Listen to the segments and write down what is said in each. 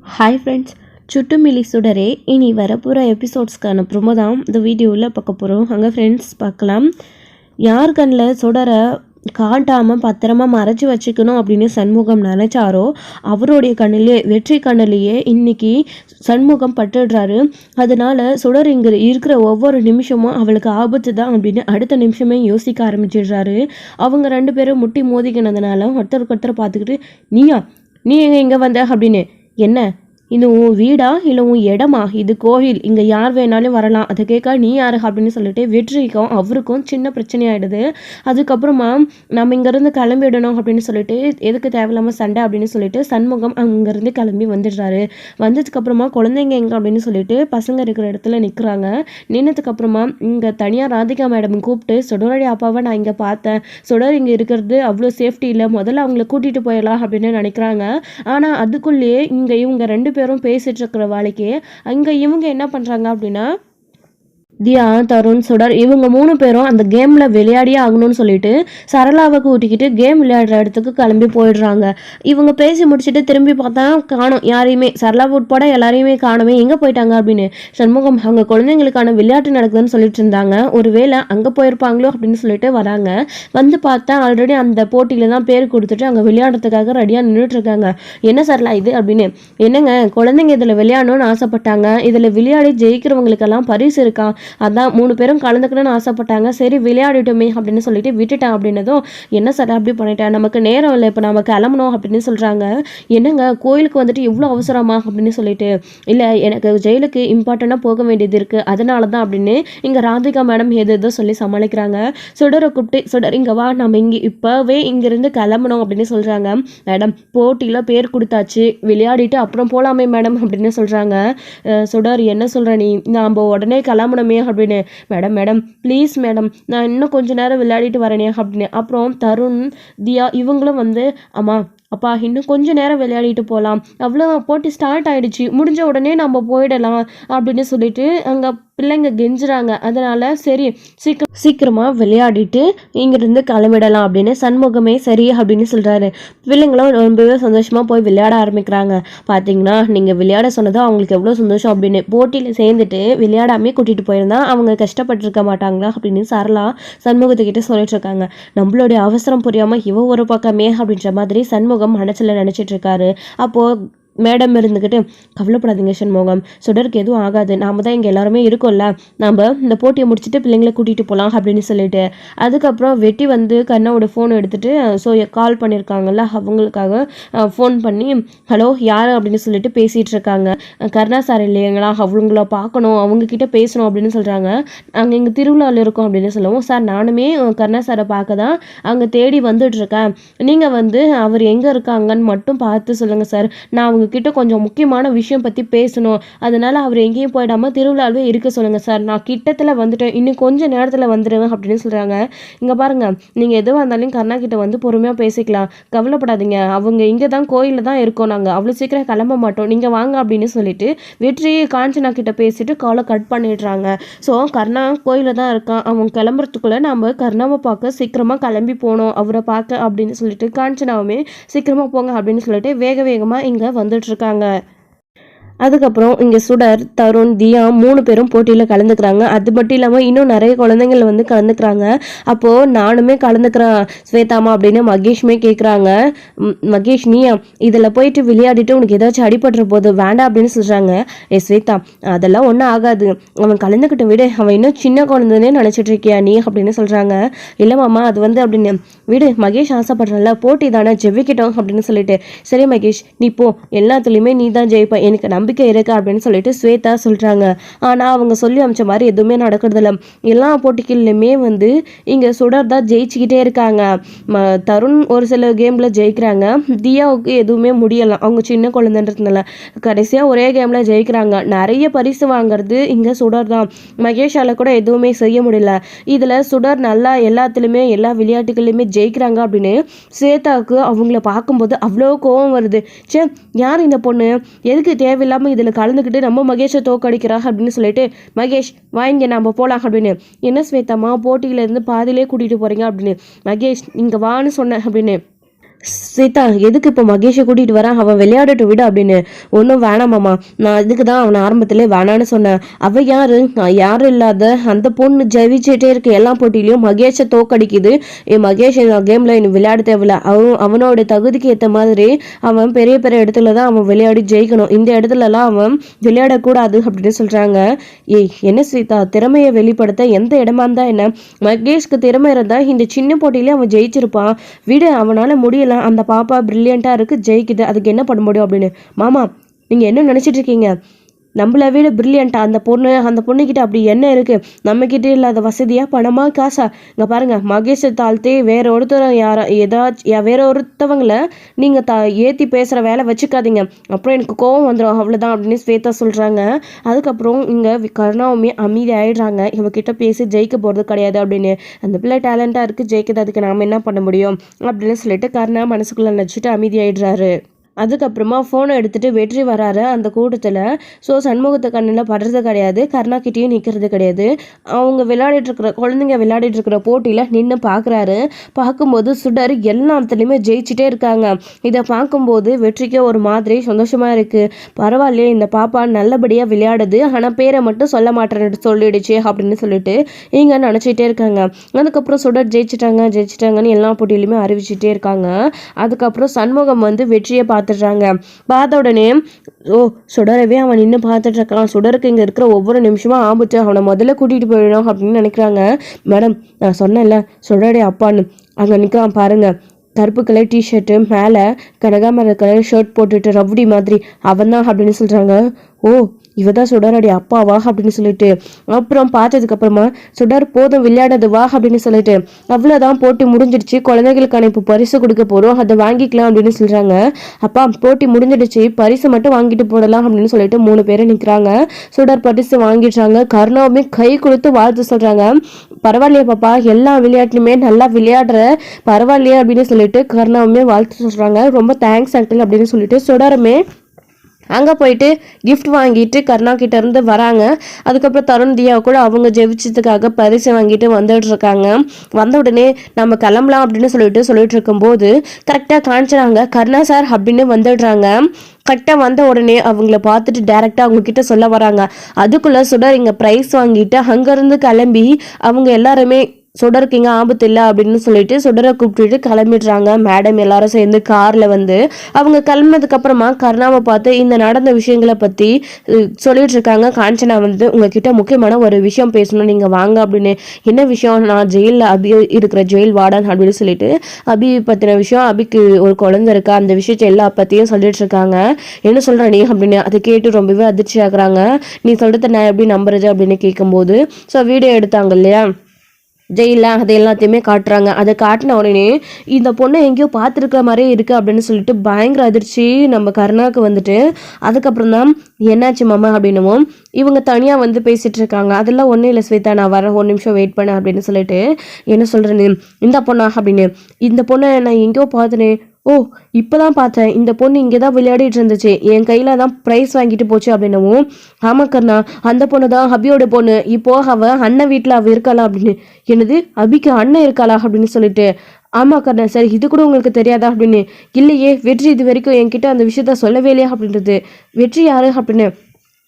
Hi friends, சுட்டுமிலி சுடரே இனி வரப்போகிற எபிசோட்ஸ்க்கான ப்ரோமோ தான் இந்த வீடியோவில் பார்க்க போகிறோம். அங்கே ஃப்ரெண்ட்ஸ் பார்க்கலாம். யார் கண்ணில் சுடரை காட்டாமல் பத்திரமா மறைச்சி வச்சுக்கணும் அப்படின்னு சண்முகம் நினச்சாரோ அவருடைய கண்ணிலே வெற்றி கண்ணிலேயே இன்னைக்கு சண்முகம் பட்டுடுறாரு. அதனால சுடர் இங்கே இருக்கிற ஒவ்வொரு நிமிஷமும் அவளுக்கு ஆபத்து தான் அப்படின்னு அடுத்த நிமிஷமே யோசிக்க ஆரம்பிச்சிடுறாரு. அவங்க ரெண்டு பேரும் முட்டி மோதிக்கினதுனால ஒருத்தருக்கு பார்த்துக்கிட்டு நீ எங்கே இங்கே வந்த அப்படின்னு, என்ன இது உன் வீடா இல்லை உன் இடமா, இது கோயில், இங்கே யார் வேணாலும் வரலாம், அதை கேட்க நீ யாரு அப்படின்னு சொல்லிட்டு வெற்றிக்கும் அவருக்கும் சின்ன பிரச்சனையாயிடுது. அதுக்கப்புறமா நம்ம இங்கேருந்து கிளம்பிடணும் அப்படின்னு சொல்லிட்டு எதுக்கு தேவையில்லாமல் சண்டை அப்படின்னு சொல்லிட்டு சண்முகம் அங்கேருந்து கிளம்பி வந்துடுறாரு. வந்ததுக்கப்புறமா குழந்தைங்க எங்கே அப்படின்னு சொல்லிட்டு பசங்க இருக்கிற இடத்துல நிற்கிறாங்க. நின்னதுக்கப்புறமா இங்கே தனியாக ராதிகா மேடம் கூப்பிட்டு சுடருடைய அப்பாவை நான் இங்கே பார்த்தேன், சுடர் இங்கே இருக்கிறது அவ்வளோ சேஃப்டி இல்லை, முதல்ல அவங்கள கூட்டிகிட்டு போயிடலாம் அப்படின்னு நினைக்கிறாங்க. ஆனால் அதுக்குள்ளேயே இங்கே இவங்க ரெண்டு பேரும் பேசிட்டு இருக்கிற வேலைக்கு அங்க இவங்க என்ன பண்றாங்க அப்படின்னா, தியா, தருண், சுடர் இவங்க 3 பேரும் அந்த கேமில் விளையாடியே ஆகணும்னு சொல்லிட்டு சரளாவை கூட்டிக்கிட்டு கேம் விளையாடுற இடத்துக்கு கிளம்பி போயிடுறாங்க. இவங்க பேசி முடிச்சுட்டு திரும்பி பார்த்தா காணும் யாரையுமே, சரளா உட்பட எல்லாரையுமே காணுமே, எங்கே போயிட்டாங்க அப்படின்னு. சண்முகம் அவங்க குழந்தைங்களுக்கான விளையாட்டு நடக்குதுன்னு சொல்லிட்டு இருந்தாங்க, ஒருவேளை அங்கே போயிருப்பாங்களோ அப்படின்னு சொல்லிட்டு வராங்க. வந்து பார்த்தா ஆல்ரெடி அந்த போட்டியில தான் பேர் கொடுத்துட்டு அங்கே விளையாடுறதுக்காக ரெடியாக நின்றுட்டு இருக்காங்க. என்ன சரளா இது அப்படின்னு, என்னங்க குழந்தைங்க இதில் விளையாடணும்னு ஆசைப்பட்டாங்க, இதில் விளையாடி ஜெயிக்கிறவங்களுக்கெல்லாம் பரிசு இருக்கா, அதான் 3 பேரும் கலந்துக்கணும்னு ஆசைப்பட்டாங்க, சரி விளையாடிட்டோமே அப்படின்னு சொல்லிட்டு விட்டுட்டேன் அப்படின்னதும், என்ன சார் அப்படி பண்ணிட்டேன், நமக்கு நேரம் இல்லை, இப்போ நம்ம கிளம்பணும் அப்படின்னு சொல்கிறாங்க. என்னங்க கோயிலுக்கு வந்துட்டு இவ்வளோ அவசரமா அப்படின்னு சொல்லிட்டு, இல்லை எனக்கு ஜெயிலுக்கு இம்பார்ட்டண்ட்டாக போக வேண்டியது இருக்குது அதனால தான் அப்படின்னு இங்கே ராதிகா மேடம் எதோ சொல்லி சமாளிக்கிறாங்க. சுடரை கூப்பிட்டு, சுடர் இங்கே வா, நம்ம இங்கே இப்போவே இங்கேருந்து கிளம்பணும் அப்படின்னு சொல்கிறாங்க. மேடம் போட்டியில் பேர் கொடுத்தாச்சு, விளையாடிட்டு அப்புறம் போகலாமே மேடம் அப்படின்னு சொல்கிறாங்க. சுடர் என்ன சொல்கிற நீ, நம்ம உடனே கிளம்பணுமே அப்படின்னு, மேடம் ப்ளீஸ் மேடம் நான் இன்னும் கொஞ்ச நேரம் விளையாடிட்டு வரேனே அப்படின்னு. அப்புறம் தருண், தியா இவங்களும் வந்து, அம்மா அப்பா இன்னும் கொஞ்சம் நேரம் விளையாடிட்டு போகலாம், அவ்வளோ போட்டி ஸ்டார்ட் ஆகிடுச்சு, முடிஞ்ச உடனே நம்ம போயிடலாம் அப்படின்னு சொல்லிட்டு அங்கே பிள்ளைங்க கெஞ்சுறாங்க. அதனால சரி சீக்கிரமாக விளையாடிட்டு இங்கேருந்து கிளம்பிடலாம் அப்படின்னு சண்முகமே சரி அப்படின்னு சொல்கிறாரு. பிள்ளைங்களும் ரொம்பவே சந்தோஷமாக போய் விளையாட ஆரம்பிக்கிறாங்க. பார்த்தீங்கன்னா நீங்கள் விளையாட சொன்னதும் அவங்களுக்கு எவ்வளோ சந்தோஷம் அப்படின்னு, போட்டியில் சேர்ந்துட்டு விளையாடாமே கூட்டிகிட்டு போயிருந்தா அவங்க கஷ்டப்பட்டுருக்க மாட்டாங்களா அப்படின்னு சரளா சண்முகத்துக்கிட்ட சொல்லிட்டு இருக்காங்க. நம்மளுடைய அவசரம் புரியாமல் இவ ஒரு பக்கமே அப்படின்ற மாதிரி சண்முகம் மனசில் நினச்சிட்டு இருக்காரு. அப்போது மேடம் இருந்துக்கிட்டு, கவலைப்படாதீங்க சண்முகம், சுடருக்கு எதுவும் ஆகாது, நாம் தான் இங்கே எல்லாருமே இருக்கோம்ல, நம்ம இந்த போட்டியை முடிச்சுட்டு பிள்ளைங்களை கூட்டிகிட்டு போகலாம் அப்படின்னு சொல்லிட்டு, அதுக்கப்புறம் வெட்டி வந்து கண்ணாவோட ஃபோன் எடுத்துகிட்டு கால் பண்ணியிருக்காங்கல்ல அவங்களுக்காக ஃபோன் பண்ணி, ஹலோ யார் அப்படின்னு சொல்லிட்டு பேசிகிட்டு இருக்காங்க. கருணா சார் இல்லைங்களா, அவங்கள பார்க்கணும், அவங்கக்கிட்ட பேசணும் அப்படின்னு சொல்கிறாங்க. அங்கே இங்கே திருவிழாவில் இருக்கோம் அப்படின்னு சொல்லவும், சார் நானுமே கருணா சாரை பார்க்க தான் அங்கே தேடி வந்துட்டுருக்கேன், நீங்கள் வந்து அவர் எங்கே இருக்காங்கன்னு மட்டும் பார்த்து சொல்லுங்கள் சார், நான் அவங்கக்கிட்ட கொஞ்சம் முக்கியமான விஷயம் பற்றி பேசணும், அதனால் அவர் எங்கேயும் போயிடாமல் திருவிழாவே இருக்க சொல்லுங்கள் சார், நான் கிட்டத்தில் வந்துட்டேன், இன்னும் கொஞ்சம் நேரத்தில் வந்துடுவேன் அப்படின்னு சொல்கிறாங்க. இங்கே பாருங்கள், நீங்கள் எதுவாக இருந்தாலும் கருணா கிட்ட வந்து பொறுமையாக பேசிக்கலாம், கவலைப்படாதீங்க, அவங்க இங்கே தான் கோயிலில் தான் இருக்கோம், நாங்கள் அவ்வளோ சீக்கிரம் கிளம்ப மாட்டோம், நீங்கள் வாங்க அப்படின்னு சொல்லிட்டு வெற்றி காஞ்சனா கிட்ட பேசிட்டு காலை கட் பண்ணிடுறாங்க. ஸோ கருணா கோயிலில் தான் இருக்கான், அவங்க கிளம்புறதுக்குள்ளே நம்ம கருணாவை பார்க்க சீக்கிரமாக கிளம்பி போகணும், அவரை பார்க்க அப்படின்னு சொல்லிட்டு காஞ்சனாவுமே சீக்கிரமாக போங்க அப்படின்னு சொல்லிட்டு வேக வேகமாக இங்கே வந்துட்டுருக்காங்க. அதுக்கப்புறம் இங்கே சுடர், தருண், தியா 3 பேரும் போட்டியில் கலந்துக்கிறாங்க. அது மட்டும் இல்லாமல் இன்னும் நிறைய குழந்தைங்கள் வந்து கலந்துக்கிறாங்க. அப்போது நானுமே கலந்துக்கிறேன் ஸ்வேதாமா அப்படின்னு மகேஷ்மே கேட்குறாங்க. மகேஷ் நீயா இதில் போயிட்டு விளையாடிட்டு உனக்கு ஏதாச்சும் அடிபடுற போது வேண்டாம் அப்படின்னு சொல்கிறாங்க. ஸ்வேதா அதெல்லாம் ஒன்றும் ஆகாது, அவன் கலந்துக்கிட்ட விடு, அவன் இன்னும் சின்ன குழந்தைன்னே நினச்சிட்டு இருக்கியா நீ அப்படின்னு சொல்கிறாங்க. இல்லை மாமா அது வந்து அப்படின்னு, விடு மகேஷ் ஆசைப்படுறல, போட்டி தானே ஜெயிக்கிட்டோம் அப்படின்னு சொல்லிட்டு, சரி மகேஷ் நீ போ, எல்லாத்துலேயுமே நீ தான் ஜெயிப்ப, எனக்கு நம்பிக்கை இருக்கா அப்படின்னு சொல்லிட்டு ஸ்வேதா சொல்கிறாங்க. ஆனால் அவங்க சொல்லி அமைச்ச மாதிரி எதுவுமே நடக்கிறதில்ல. எல்லா போட்டிகளிலுமே வந்து இங்கே சுடர் தான் ஜெயிச்சுக்கிட்டே இருக்காங்க. தருண் ஒரு சில கேமில் ஜெயிக்கிறாங்க, தியாவுக்கு எதுவுமே முடியலாம், அவங்க சின்ன குழந்தைன்றதுனால. கடைசியாக ஒரே கேமில் ஜெயிக்கிறாங்க. நிறைய பரிசு வாங்குறது இங்கே சுடர் தான், மகேஷால் கூட எதுவுமே செய்ய முடியல. இதில் சுடர் நல்லா எல்லாத்துலேயுமே எல்லா விளையாட்டுகள்லையுமே ஜெயிக்கிறாங்க அப்படின்னு ஸ்வேதாவுக்கு அவங்கள பார்க்கும்போது அவ்வளோ கோவம் வருது. சே யார் இந்த பொண்ணு, எதுக்கு தேவையில்லாமல் இதில் கலந்துக்கிட்டு நம்ம மகேஷை தோக்கடிக்கிறா அப்படின்னு சொல்லிட்டு, மகேஷ் வாங்க நம்ம போகலாம் அப்படின்னு. என்ன ஸ்வேதாமா போட்டியிலேருந்து பாதியிலே கூட்டிகிட்டு போகிறீங்க அப்படின்னு, மகேஷ் இங்கே வான்னு சொன்னேன் அப்படின்னு. சீதா எதுக்கு இப்போ மகேஷை கூட்டிகிட்டு வரேன், அவன் விளையாடட்டு விடு அப்படின்னு. ஒன்றும் வேணாமாம்மா, நான் இதுக்கு தான் அவனை ஆரம்பத்திலே வேணான்னு சொன்னேன். அவள் யாரு, யாரும் இல்லாத அந்த பொண்ணு ஜெயிச்சுட்டே இருக்கு எல்லா போட்டியிலையும், மகேஷை தோக்கடிக்குது. மகேஷ் கேமில் இன்னும் விளையாட தேவையில்ல, அவனோட தகுதிக்கு ஏற்ற மாதிரி அவன் பெரிய பெரிய இடத்துல தான் அவன் விளையாடி ஜெயிக்கணும், இந்த இடத்துலலாம் அவன் விளையாடக்கூடாது அப்படின்னு சொல்கிறாங்க. என்ன சீதா, திறமையை வெளிப்படுத்த எந்த இடமா இருந்தா என்ன, மகேஷ்க்கு திறமை இருந்தால் இந்த சின்ன போட்டியிலே அவன் ஜெயிச்சிருப்பான், விடு அவனால் முடியல, அந்த பாப்பா பிரில்லியண்டா இருக்கு, ஜெயிக்குது, அதுக்கு என்ன பண்ண முடியும் அப்படின்னு. மாமா நீங்க என்ன நினைச்சிட்டு இருக்கீங்க, நம்மளை விட பிரில்லியண்டா அந்த பொண்ணுக்கிட்ட அப்படி என்ன இருக்கு, நம்ம கிட்ட இல்லாத வசதியா பணமா காசா. இங்க பாருங்க, மகேஷை தாழ்த்தி வேற ஒருத்தர் வேற ஒருத்தவங்களை நீங்க ஏத்தி பேசுற வேலை வச்சுக்காதீங்க, அப்புறம் எனக்கு கோவம் வந்துடும், அவ்வளவுதான் அப்படின்னு ஸ்வேதா சொல்றாங்க. அதுக்கப்புறம் இங்க கருணாவுமே அமைதி ஆயிடுறாங்க, இவகிட்ட பேசி ஜெயிக்க போறது கிடையாது அப்படின்னு. அந்த பிள்ளை டேலண்டா இருக்கு, ஜெயிக்குது, அதுக்கு நாம என்ன பண்ண முடியும் அப்படின்னு சொல்லிட்டு கருணா மனசுக்குள்ள நினைச்சிட்டு அமைதி ஆயிடுறாரு. அதுக்கப்புறமா ஃபோனை எடுத்துகிட்டு வெற்றி வராரு அந்த கூட்டத்தில். ஸோ சண்முகத்தை கண்ணில் படுறது கிடையாது, கருணாக்கிட்டேயும் நிற்கிறது கிடையாது. அவங்க குழந்தைங்க விளையாடிட்டுருக்கிற போட்டியில் நின்று பார்க்குறாரு. பார்க்கும்போது சுடர் எல்லாத்துலேயுமே ஜெயிச்சிட்டே இருக்காங்க. இதை பார்க்கும்போது வெற்றிக்கு ஒரு மாதிரி சந்தோஷமாக இருக்குது. பரவாயில்லையே, இந்த பாப்பா நல்லபடியாக விளையாடுது, ஆனால் பேரை மட்டும் சொல்ல மாட்டேன்னு சொல்லிடுச்சு அப்படின்னு சொல்லிட்டு இங்கே நினச்சிட்டே இருக்காங்க. அதுக்கப்புறம் சுடர் ஜெயிச்சிட்டாங்கன்னு எல்லா போட்டியிலுமே அறிவிச்சிட்டே இருக்காங்க. அதுக்கப்புறம் சண்முகம் வந்து வெற்றியை பார்த்துடுறாங்க. பார்த்த உடனே சுடரவே அவன் நின்று பார்த்துட்டு இருக்கான். சுடருக்கு இங்கே இருக்கிற ஒவ்வொரு நிமிஷமும் ஆபத்து, அவனை முதல்ல கூட்டிகிட்டு போயிடணும் அப்படின்னு நினைக்கிறாங்க. மேடம் நான் சொன்னேன்ல சுடருடைய அப்பான்னு, அங்கே நிற்கிறான் பாருங்க, கருப்பு கலர் டிஷர்ட்டு, மேலே கனகாமர கலர் ஷர்ட் போட்டுட்டு ரவுடி மாதிரி, அவன் தான் அப்படின்னு சொல்கிறாங்க. ஓ இவதான் சுடருடைய அப்பாவா அப்படின்னு சொல்லிட்டு, அப்புறம் பார்த்ததுக்கு அப்புறமா சுடர் போதும் விளையாடுறது வா அப்படின்னு சொல்லிட்டு, அவ்வளோதான் போட்டி முடிஞ்சிடுச்சு, குழந்தைகளுக்கான இப்போ பரிசு கொடுக்க போகிறோம், அதை வாங்கிக்கலாம் அப்படின்னு சொல்கிறாங்க. அப்பா போட்டி முடிஞ்சிடுச்சு, பரிசு மட்டும் வாங்கிட்டு போடலாம் அப்படின்னு சொல்லிட்டு 3 பேரை நிற்கிறாங்க. சுடர் பரிசு வாங்கிடுறாங்க. கருணாவுமே கை கொடுத்து வாழ்த்து சொல்கிறாங்க. பரவாயில்லையா பாப்பா, எல்லா விளையாட்டுலையுமே நல்லா விளையாடுற, பரவாயில்லையா அப்படின்னு சொல்லிட்டு கருணாவுமே வாழ்த்து சொல்கிறாங்க. ரொம்ப தேங்க்ஸ் அங்கிள் அப்படின்னு சொல்லிட்டு சுடருமே அங்கே போயிட்டு கிஃப்ட் வாங்கிட்டு கருணா கிட்ட இருந்து வராங்க. அதுக்கப்புறம் தருண் தியா கூட அவங்க ஜெயிச்சதுக்காக பரிசு வாங்கிட்டு வந்துட்டு இருக்காங்க. வந்த உடனே நம்ம கிளம்பலாம் அப்படின்னு சொல்லிட்டு இருக்கும்போது கரெக்டாக காமிச்சாங்க, கருணா சார் அப்படின்னு வந்துடுறாங்க. கரெக்டாக வந்த உடனே அவங்கள பார்த்துட்டு டேரெக்டாக அவங்க கிட்ட சொல்ல வராங்க. அதுக்குள்ளே சுடர் இங்கே ப்ரைஸ் வாங்கிட்டு அங்கேருந்து கிளம்பி அவங்க எல்லாருமே சுடருக்கு இங்கே ஆபத்து இல்லை அப்படின்னு சொல்லிட்டு சுடரை கூப்பிட்டுட்டு கிளம்பிடுறாங்க. மேடம் எல்லாரும் சேர்ந்து காரில் வந்து அவங்க கிளம்புனதுக்கு அப்புறமா கருணாவை பார்த்து இந்த நடந்த விஷயங்களை பற்றி சொல்லிட்டு இருக்காங்க. காஞ்சனா வந்து உங்ககிட்ட முக்கியமான ஒரு விஷயம் பேசணும், நீங்கள் வாங்க அப்படின்னு. என்ன விஷயம், நான் ஜெயிலில் அபி இருக்கிற ஜெயில் வார்டன் அப்படின்னு சொல்லிட்டு அபி பற்றின விஷயம், அபிக்கு ஒரு குழந்தை இருக்கா, அந்த விஷயத்தை எல்லா பற்றியும் சொல்லிட்டு இருக்காங்க. என்ன சொல்கிற நீ அப்படின்னு அதை கேட்டு ரொம்பவே அதிர்ச்சி ஆகுறாங்க. நீ சொல்கிறத நான் எப்படி நம்புறது அப்படின்னு கேட்கும்போது ஸோ வீடியோ எடுத்தாங்க இல்லையா ஜெயிலில், அது எல்லாத்தையுமே காட்டுறாங்க. அதை காட்டின உடனே இந்த பொண்ணை எங்கேயோ பார்த்துருக்கிற மாதிரியே இருக்குது அப்படின்னு சொல்லிட்டு பயங்கர அதிர்ச்சி நம்ம கருணாவுக்கு வந்துட்டு. அதுக்கப்புறம் தான் என்னாச்சு மாமா அப்படின்னும் இவங்க தனியாக வந்து பேசிகிட்டு இருக்காங்க. அதெல்லாம் ஒன்றும் இல்லை ஸ்வேதா, நான் வரேன், 1 நிமிஷம் வெயிட் பண்ணேன் அப்படின்னு சொல்லிட்டு. என்ன சொல்கிறேன்னு, இந்த பொண்ணா அப்படின்னு, இந்த பொண்ணை நான் எங்கேயோ பார்த்தனே, ஓ இப்போதான் பார்த்தேன், இந்த பொண்ணு இங்கே தான் விளையாடிட்டு இருந்துச்சு, என் கையில் தான் ப்ரைஸ் வாங்கிட்டு போச்சு அப்படின்னவும், ஆமாக்கண்ணா அந்த பொண்ணு தான் அபியோட பொண்ணு, இப்போ அவள் அண்ணன் வீட்டில் அவள் இருக்காளா அப்படின்னு. என்னது அபிக்கு அண்ணன் இருக்காளா அப்படின்னு சொல்லிட்டு, ஆமாக்கண்ணா சரி இது கூட உங்களுக்கு தெரியாதா அப்படின்னு. இல்லையே வெற்றி இது வரைக்கும் என்கிட்ட அந்த விஷயத்த சொல்லவே இல்லையா அப்படின்றது. வெற்றி யாரு அப்படின்னு,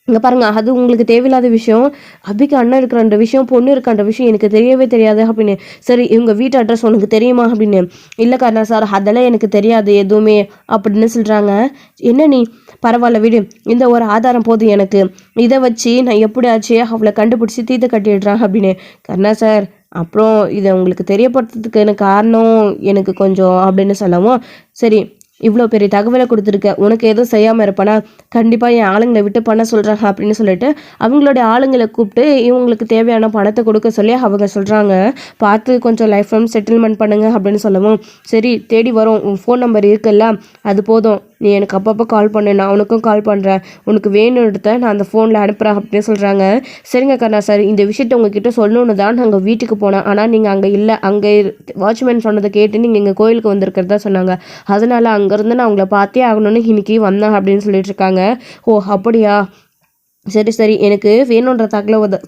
இங்கே பாருங்க, அது உங்களுக்கு தேவையில்லாத விஷயம், அபிக்கு அண்ணன் இருக்கிற விஷயம், பொண்ணு இருக்கின்ற விஷயம் எனக்கு தெரியவே தெரியாது அப்படின்னு. சரி இவங்க வீட்டு அட்ரஸ் உனக்கு தெரியுமா அப்படின்னு. இல்லை கண்ணா சார் அதெல்லாம் எனக்கு தெரியாது எதுவுமே அப்படின்னு சொல்கிறாங்க. என்ன நீ, பரவாயில்ல விடு, இந்த ஒரு ஆதாரம் போதும் எனக்கு, இதை வச்சு நான் எப்படியாச்சு அவளை கண்டுபிடிச்சி தீர்த்து கட்டிடுறான் அப்படின்னு. கண்ணா சார் அப்புறம் இதை உங்களுக்கு தெரியப்படுத்துறதுக்கு எனக்கு காரணம் எனக்கு கொஞ்சம் அப்படின்னு சொல்லவும், சரி இவ்வளோ பெரிய தகவலை கொடுத்துருக்க, உனக்கு எதுவும் செய்யாமல் இருப்பானா, கண்டிப்பாக என் ஆளுங்களை விட்டு பண்ண சொல்கிறாங்க அப்படின்னு சொல்லிட்டு அவங்களுடைய ஆளுங்களை கூப்பிட்டு இவங்களுக்கு தேவையான பணத்தை கொடுக்க சொல்லி அவங்க சொல்கிறாங்க. பார்த்து கொஞ்சம் லைஃப் டைம் செட்டில்மெண்ட் பண்ணுங்க அப்படின்னு சொல்லவும், சரி தேடி வரும், உன் ஃபோன் நம்பர் இருக்குல்ல அது போதும், நீ எனக்கு அப்பப்போ கால் பண்ணு, நான் உனக்கும் கால் பண்ணுறேன், உனக்கு வேணுன்றத நான் அந்த ஃபோனில் அனுப்புகிறேன் அப்படின்னு சொல்கிறாங்க. சரிங்க கண்ணா சார், இந்த விஷயத்தை உங்ககிட்ட சொல்லணுன்னு தான் நாங்கள் வீட்டுக்கு போனோம், ஆனால் நீங்கள் அங்கே இல்லை, அங்கே வாட்ச்மேன் சொன்னதை கேட்டு நீங்கள் எங்கள் கோயிலுக்கு வந்திருக்கிறதா சொன்னாங்க, அதனால் அங்கேருந்து நான் உங்களை பார்த்தே ஆகணும்னு இன்னைக்கு வந்தேன் அப்படின்னு சொல்லிட்டு இருக்காங்க. ஓ அப்படியா, சரி சரி எனக்கு வேணுன்ற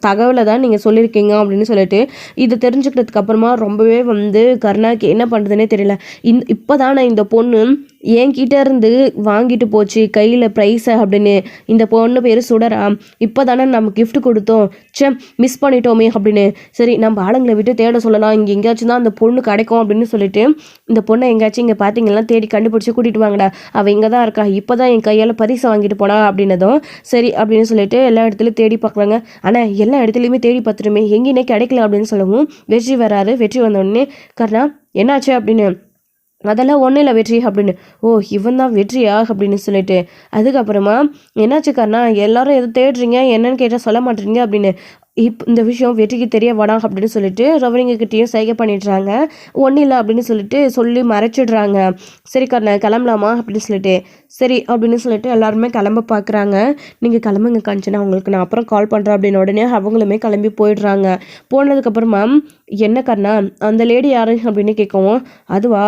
தகவலை தான் நீங்கள் சொல்லியிருக்கீங்க அப்படின்னு சொல்லிட்டு இது தெரிஞ்சுக்கிறதுக்கு அப்புறமா ரொம்பவே வந்து கருணாக்கு என்ன பண்ணுறதுனே தெரியல. இப்போ தானே இந்த பொண்ணு என்கிட்ட இருந்து வாங்கிட்டு போச்சு கையில் ப்ரைஸை அப்படின்னு. இந்த பொண்ணு பேர் சுடரா, இப்போ தானே நம்ம கிஃப்ட் கொடுத்தோம், சே மிஸ் பண்ணிட்டோமே அப்படின்னு. சரி நம்ம ஆளுங்களை விட்டு தேட சொல்லலாம், இங்கே எங்கேயாச்சும் தான் அந்த பொண்ணு கிடைக்கும் அப்படின்னு சொல்லிட்டு இந்த பொண்ணை எங்கேயாச்சும் இங்கே பார்த்தீங்கன்னா தேடி கண்டுபிடிச்சி கூட்டிகிட்டு வாங்கடா, அவள் இங்கே தான் இருக்கா, இப்போ தான் என் கையால் பரிசை வாங்கிட்டு போனா அப்படின்னதும் சரி அப்படின்னு சொல்லிட்டு எல்லா இடத்துலையும் தேடி பார்க்குறாங்க. ஆனால் எல்லா இடத்துலையுமே தேடி பார்த்துட்டுமே எங்கேயுமே கிடைக்கல அப்படின்னு சொல்லவும் வெற்றி வராரு. வெற்றி வந்தோடனே கர்ணா என்னாச்சு அப்படின்னு. அதெல்லாம் ஒன்றும் இல்லை வெற்றி அப்படின்னு. ஓ இவன் தான் வெற்றியா அப்படின்னு சொல்லிட்டு அதுக்கப்புறமா என்னாச்சு கர்ணா எல்லாரும் எதுவும் தேடுறீங்க என்னன்னு கேட்டால் சொல்ல மாட்டேறீங்க அப்படின்னு. இந்த விஷயம் வெற்றிக்கு தெரிய வேணாம் அப்படின்னு சொல்லிட்டு ரவனிங்கக்கிட்டேயும் சைகை பண்ணிடுறாங்க. ஒன்றும் இல்லை அப்படின்னு சொல்லிட்டு சொல்லி மறைச்சிடுறாங்க. சரி கர்ணா கிளம்பலாமா அப்படின்னு சொல்லிட்டு சரி அப்படின்னு சொல்லிட்டு எல்லாருமே கிளம்ப பார்க்குறாங்க. நீங்கள் கிளம்புங்க காஞ்சனா, உங்களுக்கு நான் அப்புறம் கால் பண்ணுறேன் அப்படின்னு உடனே அவங்களுமே கிளம்பி போயிடுறாங்க. போனதுக்கப்புறமா என்ன கர்ணா அந்த லேடி யாரு அப்படின்னு கேட்கவும் அதுவா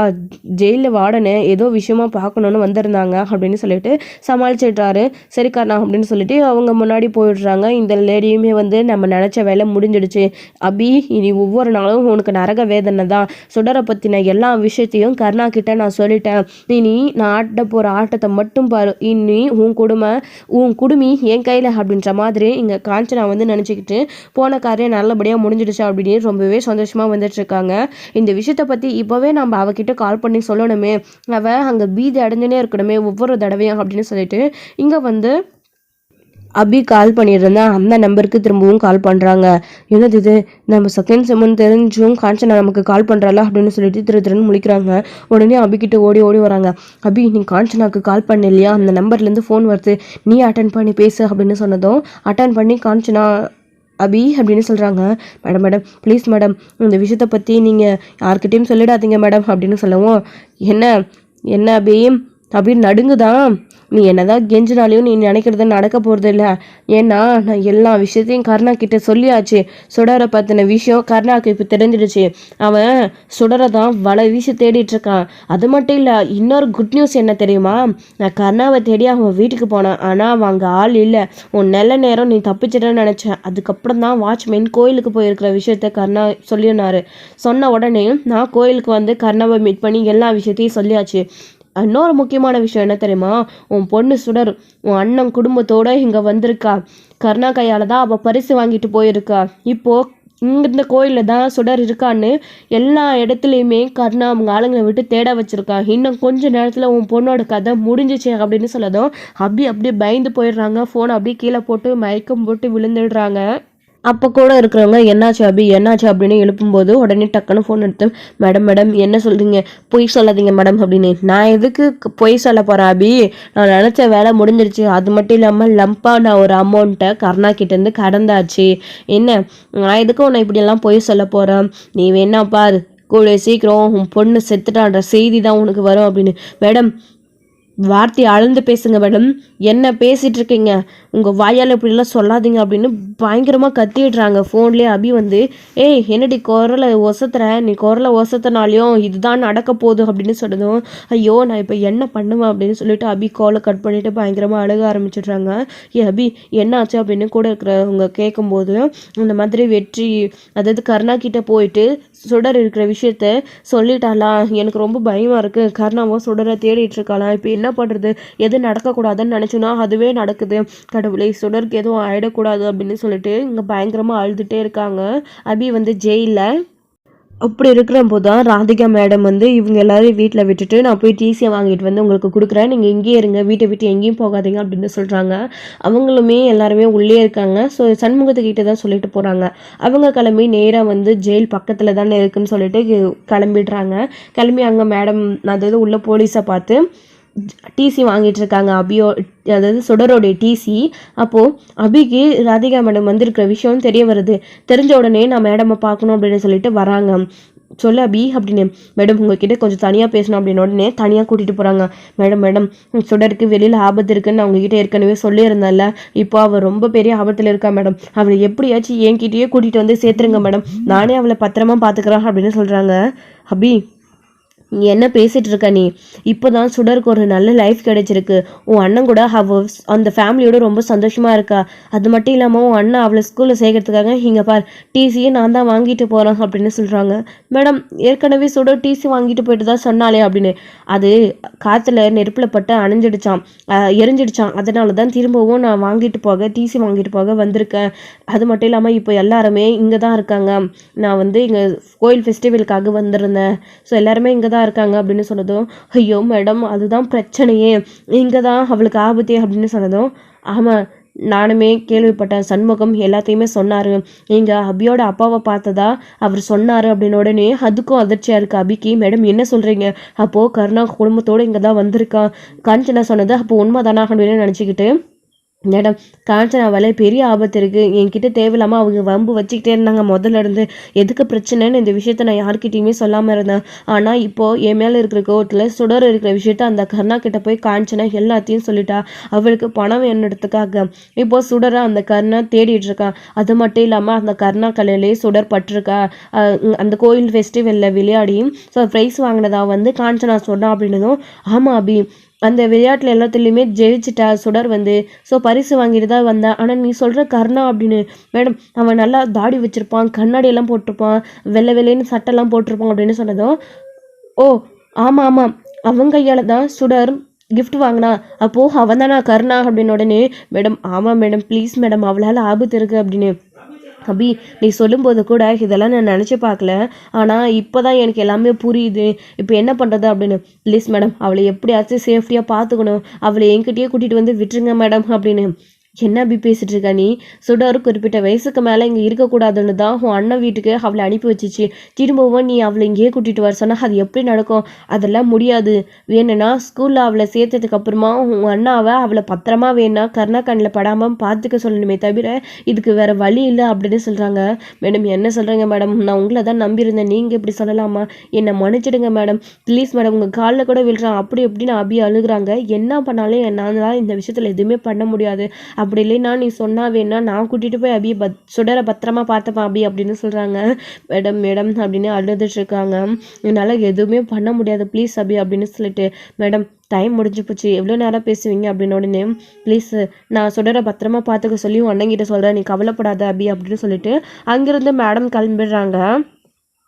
ஜெயிலில் வார்டனு ஏதோ விஷயமா பார்க்கணுன்னு வந்திருந்தாங்க அப்படின்னு சொல்லிட்டு சமாளிச்சிடுறாரு. சரி கர்ணா அப்படின்னு சொல்லிட்டு அவங்க முன்னாடி போயிடுறாங்க. இந்த லேடியுமே வந்து நம்ம நினச்ச வேலை முடிஞ்சிடுச்சு அபி, இனி ஒவ்வொரு நாளும் உனக்கு நரக வேதனை தான். சுடரை பற்றின எல்லா விஷயத்தையும் கர்ணா கிட்ட நான் சொல்லிட்டேன். இனி நான் ஆட்ட போகிற ஆட்டத்தை மட்டும் பாரு, இனி உன் குடுமி என் கையில் அப்படின்ற மாதிரி இங்கே காஞ்சனா வந்து நினச்சிக்கிட்டு போன காரியம் நல்லபடியாக முடிஞ்சிடுச்சு அப்படின்னு ரொம்பவே சந்தோஷமாக வந்துட்டு இருக்காங்க. இந்த விஷயத்தை பற்றி இப்போவே நம்ம அவகிட்ட கால் பண்ணி சொல்லணுமே, அவள் அங்கே பீதி அடைஞ்சுனே இருக்கணுமே ஒவ்வொரு தடவையும் அப்படின்னு சொல்லிட்டு இங்கே வந்து அபி கால் பண்ணியிருந்தேன். அந்த நம்பருக்கு திரும்பவும் கால் பண்ணுறாங்க. என்னது இது, நம்ம செகண்ட் செம்மன் தெரிஞ்சும் காஞ்சனா நமக்கு கால் பண்ணுறாளா அப்படின்னு சொல்லிட்டு திருன்னு முழிக்கிறாங்க. உடனே அபிக்கிட்ட ஓடி ஓடி வராங்க. அபி நீ காஞ்சனாவுக்கு கால் பண்ண இல்லையா, அந்த நம்பர்லேருந்து ஃபோன் வருது, நீ அட்டன் பண்ணி பேசு அப்படின்னு சொன்னதும் அட்டன் பண்ணி காஞ்சனா அபி அப்படின்னு சொல்கிறாங்க. மேடம் மேடம் ப்ளீஸ் மேடம் இந்த விஷயத்தை பற்றி நீங்கள் யார்கிட்டையும் சொல்லிடாதீங்க மேடம் அப்படின்னு சொல்லவும் என்ன என்ன அபி அப்படின்னு நடுங்குதான். நீ என்னதான் கெஞ்சினாலையும் நீ நினைக்கிறது நடக்க போகிறது இல்லை. ஏன்னா நான் எல்லா விஷயத்தையும் கருணா கிட்ட சொல்லியாச்சு. சுடரை பற்றின விஷயம் கருணாவுக்கு இப்போ தெரிஞ்சிடுச்சு. அவன் சுடரை தான் வலை வீசி தேடிட்டு இருக்கான். அது மட்டும் இல்லை, இன்னொரு குட் நியூஸ் என்ன தெரியுமா, நான் கருணாவை தேடி அவன் வீட்டுக்கு போனேன். ஆனால் அவன் அங்கே ஆள் இல்லை. உன் நல்ல நேரம் நீ தப்பிச்சிட்டேன்னு நினச்சேன். அதுக்கப்புறம் தான் வாட்ச்மேன் கோயிலுக்கு போயிருக்கிற விஷயத்த கருணா சொல்லினாரு. சொன்ன உடனே நான் கோயிலுக்கு வந்து கருணாவை மீட் பண்ணி எல்லா விஷயத்தையும் சொல்லியாச்சு. இன்னொரு முக்கியமான விஷயம் என்ன தெரியுமா, உன் பொண்ணு சுடர் உன் அண்ணன் குடும்பத்தோடு இங்கே வந்திருக்கா. கருணா கையால் தான் அவள் பரிசு வாங்கிட்டு போயிருக்கா. இப்போது இந்த கோயிலில் தான் சுடர் இருக்கான்னு எல்லா இடத்துலையுமே கருணா அவங்க ஆளுங்களை விட்டு தேட வச்சுருக்கா. இன்னும் கொஞ்சம் நேரத்தில் உன் பொண்ணோட கதை முடிஞ்சிச்சு அப்படின்னு சொல்லதும் அப்படியே பயந்து போயிடுறாங்க. ஃபோனை அப்படியே கீழே போட்டு மயக்கம் போட்டு விழுந்துடுறாங்க. அப்போ கூட இருக்கிறவங்க என்னாச்சு அபி என்னாச்சு அப்படின்னு எழுப்பும்போது உடனே டக்குன்னு ஃபோன் எடுத்து மேடம் மேடம் என்ன சொல்கிறீங்க, பொய் சொல்லாதீங்க மேடம் அப்படின்னு. நான் எதுக்கு பொய் சொல்ல போகிறேன் அபி, நான் நினச்ச வேலை முடிஞ்சிருச்சு. அது மட்டும் இல்லாமல் லம்பாக நான் ஒரு அமௌண்ட்டை கருணா கிட்டேருந்து கடந்தாச்சு. என்ன நான் எதுக்கு உன்னை இப்படியெல்லாம் பொய் சொல்ல போகிறேன், நீ வேணா பாரு கூட சீக்கிரம் உன் பொண்ணு செத்துட்டான்ற செய்தி தான் உனக்கு வரும் அப்படின்னு. மேடம் வார்த்தையை அளந்து பேசுங்க மேடம், என்ன பேசிகிட்டு இருக்கீங்க, உங்கள் வாயால் இப்படிலாம் சொல்லாதீங்க அப்படின்னு பயங்கரமாக கத்திடுறாங்க ஃபோன்லேயே. அபி வந்து ஏய் என்னடி குரலை ஒசத்துற, நீ குரலை ஒசத்தினாலையும் இதுதான் நடக்க போகுது அப்படின்னு சொன்னதும் ஐயோ நான் இப்போ என்ன பண்ணுவேன் அப்படின்னு சொல்லிட்டு அபி காலை கட் பண்ணிவிட்டு பயங்கரமாக அழுக ஆரம்பிச்சிடுறாங்க. அபி என்ன ஆச்சு அப்படின்னு கூட இருக்கிறவங்க கேட்கும்போது இந்த மாதிரி வெற்றி அதாவது கருணா கிட்டே போயிட்டு சுடர் இருக்கிற விஷயத்த சொல்லிட்டாளா, எனக்கு ரொம்ப பயமாக இருக்குது, கருணாவும் சுடரை தேடிட்டு இருக்காளா, இப்போ என்ன பண்ணுறது, எது நடக்கக்கூடாதுன்னு நினச்சோன்னா அதுவே நடக்குது, கடவுளை சுடருக்கு எதுவும் ஆகிடக்கூடாது அப்படின்னு சொல்லிட்டு இங்கே பயங்கரமாக அழுதுகிட்டே இருக்காங்க. அபி வந்து ஜெயிலில் அப்படி இருக்கிறப்போ தான் ராதிகா மேடம் வந்து இவங்க எல்லாரையும் வீட்டில் விட்டுட்டு நான் போய் டிசியை வாங்கிட்டு வந்து உங்களுக்கு கொடுக்குறேன், நீங்கள் இங்கேயே இருங்க, வீட்டை விட்டு எங்கேயும் போகாதீங்க அப்படின்னு சொல்கிறாங்க. அவங்களுமே எல்லாருமே உள்ளே இருக்காங்க. ஸோ சண்முகத்துக்கிட்ட தான் சொல்லிட்டு போகிறாங்க. அவங்க கிளம்பி நேராக வந்து ஜெயில் பக்கத்தில் தானே இருக்குன்னு சொல்லிட்டு கிளம்பிடுறாங்க. கிளம்பி அங்கே மேடம் அதாவது உள்ள போலீஸை பார்த்து டிசி வாங்கிட்டு இருக்காங்க. அபியோ அதாவது சுடரோடைய டிசி. அப்போது அபிக்கு ராதிகா மேடம் வந்திருக்கிற விஷயம் தெரிய வருது. தெரிஞ்ச உடனே நான் மேடமை பார்க்கணும் அப்படின்னு சொல்லிட்டு வராங்க. சொல்ல அபி அப்படின்னு. மேடம் உங்ககிட்ட கொஞ்சம் தனியாக பேசணும் அப்படின்னு உடனே தனியாக கூட்டிகிட்டு போகிறாங்க. மேடம் சுடருக்கு வெளியில் ஆபத்து இருக்குன்னு நான் உங்ககிட்ட ஏற்கனவே சொல்லியிருந்தேன்ல, இப்போ அவள் ரொம்ப பெரிய ஆபத்தில் இருக்கா மேடம், அவளை எப்படியாச்சும் என்கிட்டயே கூட்டிகிட்டு வந்து சேர்த்துருங்க மேடம், நானே அவளை பத்திரமா பார்த்துக்கிறேன் அப்படின்னு சொல்கிறாங்க. அபி நீ என்ன பேசிகிட்டு இருக்க நீ? இப்போ தான் சுடருக்கு ஒரு நல்ல லைஃப் கிடைச்சிருக்கு. உன் அண்ணன் கூட அந்த ஃபேமிலியோட ரொம்ப சந்தோஷமாக இருக்கா. அது மட்டும் இல்லாமல் உன் அண்ணன் அவளை ஸ்கூலில் சேர்க்கறதுக்காக இங்கே பார் டிசியை நான் தான் வாங்கிட்டு போகிறேன் அப்படின்னு சொல்கிறாங்க. மேடம் ஏற்கனவே சுடர் டிசி வாங்கிட்டு போயிட்டு தான் சொன்னாலே அப்படின்னு. அது காற்றுல நெருப்பில் பட்டு அணைஞ்சிடுச்சான், எரிஞ்சிடுச்சான். அதனால தான் திரும்பவும் நான் டிசி வாங்கிட்டு போக வந்திருக்கேன். அது மட்டும் இல்லாமல் இப்போ எல்லாருமே இங்கே தான் இருக்காங்க. நான் வந்து இங்கே கோயில் ஃபெஸ்டிவலுக்காக வந்திருந்தேன். ஸோ எல்லாருமே இங்கே தான் இருக்காங்க அப்படின்னு சொன்னதும், ஐயோ மேடம் அதுதான் பிரச்சனையே, இங்கே தான் அவளுக்கு ஆபத்தே அப்படின்னு சொன்னதும், ஆமாம் நானுமே கேள்விப்பட்டேன், சண்முகம் எல்லாத்தையுமே சொன்னார், நீங்கள் அபியோட அப்பாவை பார்த்ததா அவர் சொன்னார் அப்படின்னு. உடனே அதுக்கும் அதிர்ச்சியாக இருக்குது அபிக்கு. மேடம் என்ன சொல்கிறீங்க? அப்போது கருணா குடும்பத்தோடு இங்கே தான் வந்திருக்கான் காஞ்சனா சொன்னது அப்போ உண்மை தானா அப்படின்னு நினச்சிக்கிட்டு, மேடம் காஞ்சனாவால் பெரிய ஆபத்து இருக்குது, என்கிட்ட தேவையில்லாமல் அவங்க வம்பு வச்சுக்கிட்டே இருந்தாங்க முதல்ல இருந்து. எதுக்கு பிரச்சனைன்னு இந்த விஷயத்த நான் யார்கிட்டையுமே சொல்லாமல் இருந்தேன். ஆனால் இப்போது என் மேலே இருக்கிற கோவத்தில் சுடர் இருக்கிற விஷயத்த அந்த கருணா கிட்ட போய் காஞ்சனா எல்லாத்தையும் சொல்லிட்டா. அவளுக்கு பணம் என்னத்துக்காக இப்போது சுடரை அந்த கருணா தேடிட்டு இருக்கா. அது மட்டும் இல்லாமல் அந்த கருணா கலையிலேயே சுடர் பட்டிருக்கா. அந்த கோயில் ஃபெஸ்டிவலில் விளையாடி ஸோ ப்ரைஸ் வாங்கினதா வந்து காஞ்சனா சொன்னா அப்படின்னதும், ஆமாம் அபி அந்த விளையாட்டில் எல்லாத்துலேயுமே ஜெயிச்சிட்டா சுடர் வந்து. ஸோ பரிசு வாங்கிட்டு தான் வந்தான். ஆனால் நீ சொல்கிற கர்ணா அப்படின்னு, மேடம் அவன் நல்லா தாடி வச்சுருப்பான், கண்ணாடியெல்லாம் போட்டிருப்பான், வெள்ளை வெள்ளைன்னு சட்டெல்லாம் போட்டிருப்பான் அப்படின்னு சொன்னதும், ஓ ஆமாம் ஆமாம் அவன் கையால் தான் சுடர் கிஃப்ட் வாங்கினா, அப்போது அவன் தானா கர்ணா அப்படின்னு. உடனே மேடம் ஆமாம் மேடம் ப்ளீஸ் மேடம் அவளால் ஆபத்து இருக்குது அப்படின்னு. அபி நீ சொல்லும்போது கூட இதெல்லாம் நான் நினச்சி பார்க்கல, ஆனால் இப்போ தான் எனக்கு எல்லாமே புரியுது, இப்போ என்ன பண்ணுறது அப்படின்னு. ப்ளீஸ் மேடம் அவளை எப்படியாச்சும் சேஃப்டியாக பார்த்துக்கணும், அவளை என்கிட்டயே கூட்டிகிட்டு வந்து விட்டுருங்க மேடம் அப்படின்னு. என்ன அப்படி பேசிகிட்டு இருக்கா நீ? சுடர் குறிப்பிட்ட வயசுக்கு மேலே இங்கே இருக்கக்கூடாதுன்னு தான் உன் அண்ணன் வீட்டுக்கு அவளை அனுப்பி வச்சிச்சு. திரும்பவும் நீ அவளை இங்கேயே கூட்டிகிட்டு வர சொன்னால் அது எப்படி நடக்கும்? அதெல்லாம் முடியாது. வேணும்னா ஸ்கூலில் அவளை சேர்த்ததுக்கு அப்புறமா உன் அண்ணாவை அவளை பத்திரமா வேணா கருணா கண்ணில் படாமல் பார்த்துக்க சொல்லணுமே தவிர இதுக்கு வேறு வழி இல்லை அப்படின்னு சொல்கிறாங்க. மேடம் என்ன சொல்கிறீங்க மேடம்? நான் உங்களை தான் நம்பியிருந்தேன், நீங்கள் இப்படி சொல்லலாமா? என்னை மன்னிச்சிடுங்க மேடம் ப்ளீஸ் மேடம். உங்கள் காலில் கூட விழுறான் அப்படி எப்படின்னு அபி அழுகுறாங்க. என்ன பண்ணாலும் என்னால் இந்த விஷயத்தில் எதுவுமே பண்ண முடியாது. அப்படி இல்லைன்னா நீ சொன்னா வேணா நான் கூட்டிகிட்டு போய் அபி சுடரை பத்திரமா பார்த்துப்பேன் அபி அப்படின்னு சொல்கிறாங்க. மேடம் மேடம் அப்படின்னு அழுதுட்டு இருக்காங்க. என்னால் எதுவுமே பண்ண முடியாது ப்ளீஸ் அபி அப்படின்னு சொல்லிட்டு, மேடம் டைம் முடிஞ்சு போச்சு எவ்வளோ நேரம் பேசுவீங்க அப்படின்னு. உடனே ப்ளீஸ் நான் சுடரை பத்திரமா பார்த்துக்க சொல்லி அண்ணங்கிட்ட சொல்கிறேன், நீ கவலைப்படாத அபி அப்படின்னு சொல்லிட்டு அங்கேருந்து மேடம் கிளம்பிடுறாங்க.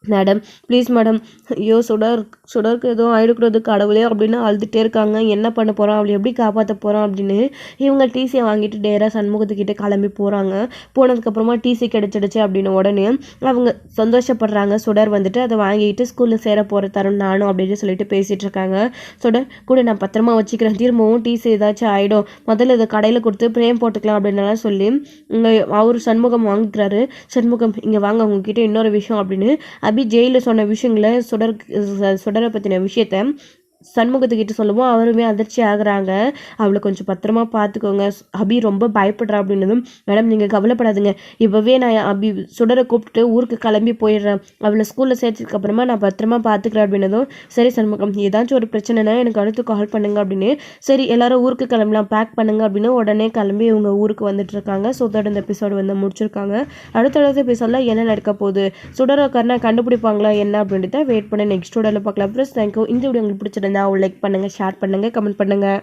மேடம் ப்ளீஸ் மேடம், ஐயோ சுடருக்கு எதுவும் ஆகிடக்கூடாது கடவுளே அப்படின்னு அழுதுகிட்டே இருக்காங்க. என்ன பண்ண போகிறோம், அவளை எப்படி காப்பாற்ற போகிறோம் அப்படின்னு. இவங்க டிசியை வாங்கிட்டு டேராக சண்முகத்துக்கிட்ட கிளம்பி போகிறாங்க. போனதுக்கப்புறமா டிசி கிடச்சிடுச்சு அப்படின்னு உடனே அவங்க சந்தோஷப்படுறாங்க. சுடர் வந்துட்டு அதை வாங்கிட்டு ஸ்கூலில் சேர போகிற தரும் நானும் அப்படின்னு சொல்லிட்டு பேசிகிட்டு இருக்காங்க. சுடர் கூட நான் பத்திரமா வச்சுக்கிறேன், திரும்பவும் டிசி ஏதாச்சும் ஆகிடும், முதல்ல இதை கடையில் கொடுத்து பிரேம் போட்டுக்கலாம் அப்படின்னாலாம் சொல்லி இங்கே அவர் சண்முகம் வாங்கிக்கிறாரு. சண்முகம் இங்கே வாங்க உங்ககிட்ட இன்னொரு விஷயம் அப்படின்னு அபி ஜெயிலில் சொன்ன விஷயங்களை சுடரை பற்றின விஷயத்த சண்முகத்துக்கிட்ட சொல்லுவோம். அவருமே அதிர்ச்சி ஆகுறாங்க. அவளை கொஞ்சம் பத்திரமா பார்த்துக்கோங்க, அபி ரொம்ப பயப்படுறா அப்படின்னதும், மேடம் நீங்கள் கவலைப்படாதுங்க, இப்போவே நான் அபி சுடரை கூப்பிட்டு ஊருக்கு கிளம்பி போயிடுறேன், அவளை ஸ்கூலில் சேர்த்ததுக்கு அப்புறமா நான் பத்திரமா பார்த்துக்கிறேன் அப்படின்னதும், சரி சண்முகம் ஏதாச்சும் ஒரு பிரச்சனைனா எனக்கு அடுத்து கால் பண்ணுங்க அப்படின்னு. சரி எல்லாரும் ஊருக்கு கிளம்பலாம் பேக் பண்ணுங்க அப்படின்னு உடனே கிளம்பி இவங்க ஊருக்கு வந்துட்டு இருக்காங்க. ஸோ இந்த எபிசோடு வந்து முடிச்சிருக்காங்க. அடுத்தடுத்த எபிசோடில் என்ன நடக்க போகுது, சுடரை கருணா கண்டுபிடிப்பாங்களா என்ன அப்படின்றத வெயிட் பண்ணி நெக்ஸ்ட் வீடியோவில் பார்க்கலாம். Plus thank you. இந்த வீடியோ உங்களுக்கு பிடிச்சிருந்தா லைக் பண்ணுங்கள், ஷேர் பண்ணுங்கள், கமெண்ட் பண்ணுங்கள்.